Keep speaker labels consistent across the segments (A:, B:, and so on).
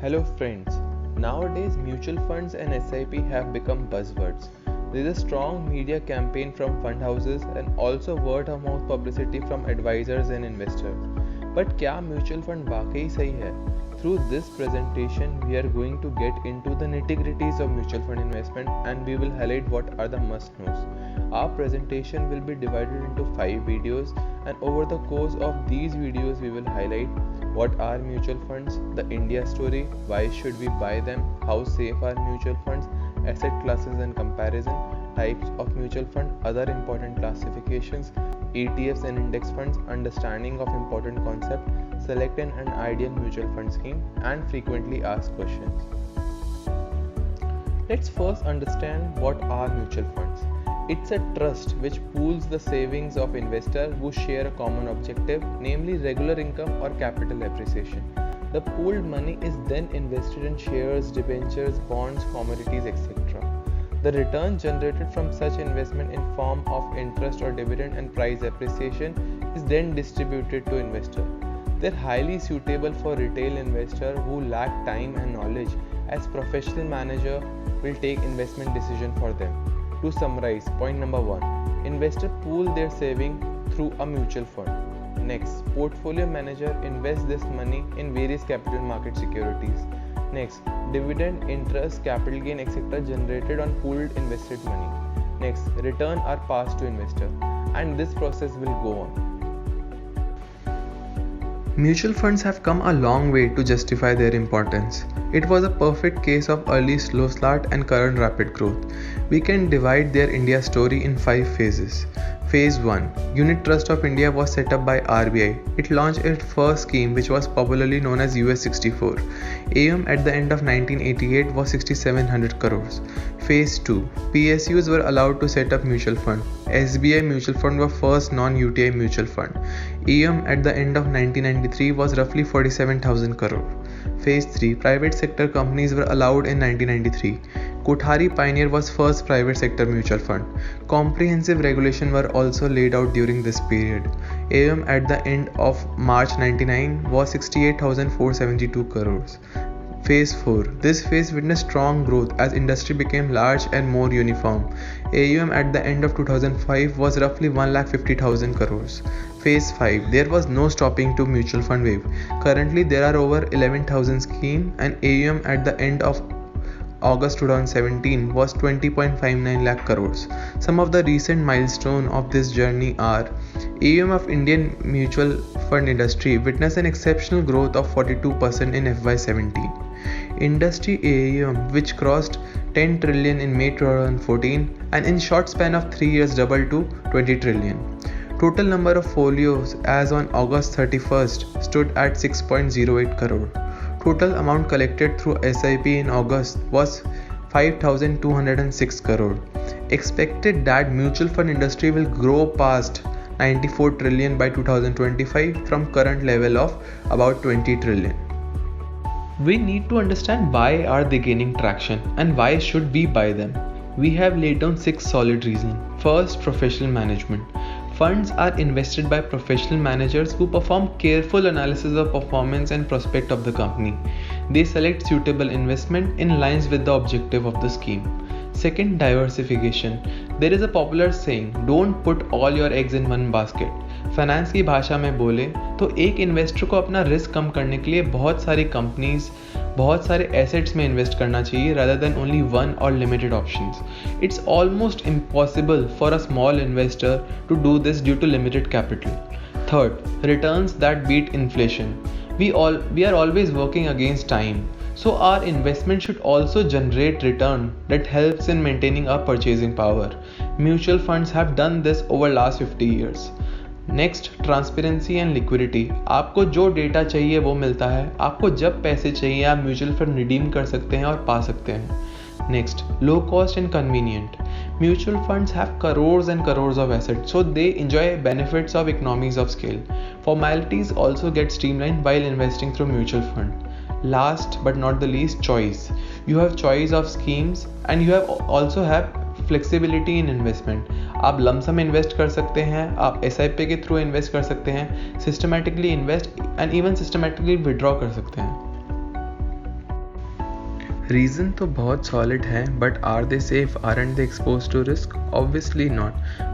A: Hello friends. Nowadays mutual funds and SIP have become buzzwords. There is a strong media campaign from fund houses and also word of mouth publicity from advisors and investors. But क्या mutual fund वाकई सही है? Through this presentation, we are going to get into the nitty-gritties of mutual fund investment and we will highlight what are the must-knows. Our presentation will be divided into 5 videos, and over the course of these videos we will highlight what are mutual funds, the India story, why should we buy them, how safe are mutual funds, asset classes and comparison, types of mutual fund, other important classifications, ETFs and index funds, understanding of important concept, select an ideal mutual fund scheme, and frequently asked questions. Let's first understand what are mutual funds. It's a trust which pools the savings of investors who share a common objective, namely regular income or capital appreciation. The pooled money is then invested in shares, debentures, bonds, commodities, etc. The return generated from such investment in form of interest or dividend and price appreciation is then distributed to investors. They're highly suitable for retail investors who lack time and knowledge, as professional manager will take investment decision for them. To summarize, point number 1, investor pool their saving through a mutual fund. Next, portfolio manager invests this money in various capital market securities. Next, dividend, interest, capital gain, etc. generated on pooled invested money. Next, return are passed to investor, and this process will go on. Mutual funds have come a long way to justify their importance. It was a perfect case of early slow start and current rapid growth. We can divide their India story in 5 phases. Phase 1. Unit Trust of India was set up by RBI. It launched its first scheme, which was popularly known as US 64. AUM at the end of 1988 was 6700 crores. Phase 2. PSUs were allowed to set up mutual fund. SBI Mutual Fund was first non-UTI mutual fund. AUM at the end of 1993 was roughly 47,000 crore. Phase 3. Private sector companies were allowed in 1993. Kothari Pioneer was first private sector mutual fund. Comprehensive regulations were also laid out during this period. AUM at the end of March 99 was 68,472 crores. Phase 4. This phase witnessed strong growth as industry became large and more uniform. AUM at the end of 2005 was roughly 1,50,000 crores. Phase 5. There was no stopping to mutual fund wave. Currently there are over 11,000 schemes, and AUM at the end of August 2017 was 20.59 lakh crores. Some of the recent milestones of this journey are: AUM of Indian mutual fund industry witnessed an exceptional growth of 42% in FY17. Industry AUM, which crossed 10 trillion in May 2014 and in short span of 3 years doubled to 20 trillion. Total number of folios as on August 31st stood at 6.08 crore. Total amount collected through SIP in August was 5,206 crore. Expected that mutual fund industry will grow past 94 trillion by 2025 from current level of about 20 trillion. We need to understand why are they gaining traction and why should we buy them. We have laid down 6 solid reasons. First, professional management. Funds are invested by professional managers who perform careful analysis of performance and prospect of the company. They select suitable investment in lines with the objective of the scheme. Second, diversification. There is a popular saying, don't put all your eggs in one basket. Finance की भाषा में बोले तो एक investor को अपना risk कम करने के लिए बहुत सारी कंपनीज, बहुत सारे एसेट्स में इन्वेस्ट करना चाहिए rather than only one or limited options. It's almost impossible for a small investor to do this due to limited capital. Third, returns that beat inflation. We are always working against time. So our investment should also generate return that helps in maintaining our purchasing power. Mutual funds have done this over last 50 years. Next, transparency and liquidity. आपको जो data चाहिए वो मिलता है. आपको जब पैसे चाहिए आप म्यूचुअल फंड रिडीम कर सकते हैं और पा सकते हैं. Next, low cost and convenient. Mutual funds have crores and crores of assets, so they enjoy benefits of economies of scale. Formalities also get streamlined while investing through mutual fund. Last but not the least, choice. You have choice of schemes and you also have flexibility in investment. आप lump sum invest कर सकते हैं, आप SIP के through invest कर सकते हैं, systematically invest and even systematically withdraw कर सकते हैं. रीज़न तो बहुत सॉलिड है, but are they safe? Aren't they exposed to risk? Obviously not.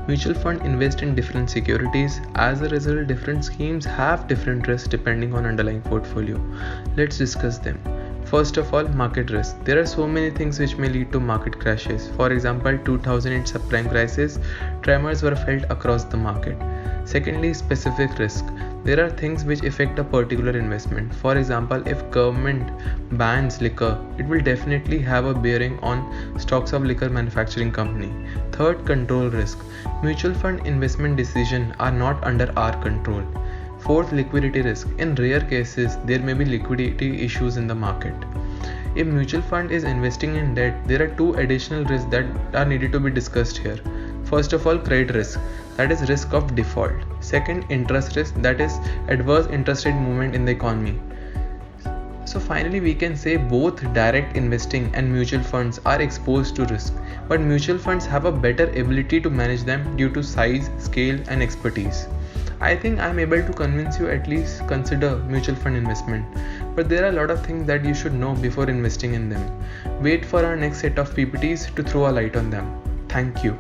A: Mutual fund invest in different securities. As a result, different schemes have different risks depending on underlying portfolio. Let's discuss them. First of all, market risk. There are so many things which may lead to market crashes. For example, 2008 subprime crisis, tremors were felt across the market. Secondly, specific risk. There are things which affect a particular investment. For example, if government bans liquor, it will definitely have a bearing on stocks of liquor manufacturing company. Third, control risk. Mutual fund investment decisions are not under our control. Fourth, liquidity risk. In rare cases, there may be liquidity issues in the market. If mutual fund is investing in debt, there are two additional risks that are needed to be discussed here. First of all, credit risk, that is risk of default. Second, interest risk, that is adverse interest rate movement in the economy. So finally, we can say both direct investing and mutual funds are exposed to risk, but mutual funds have a better ability to manage them due to size, scale, and expertise. I think I'm able to convince you at least consider mutual fund investment, but there are a lot of things that you should know before investing in them. Wait for our next set of PPTs to throw a light on them. Thank you.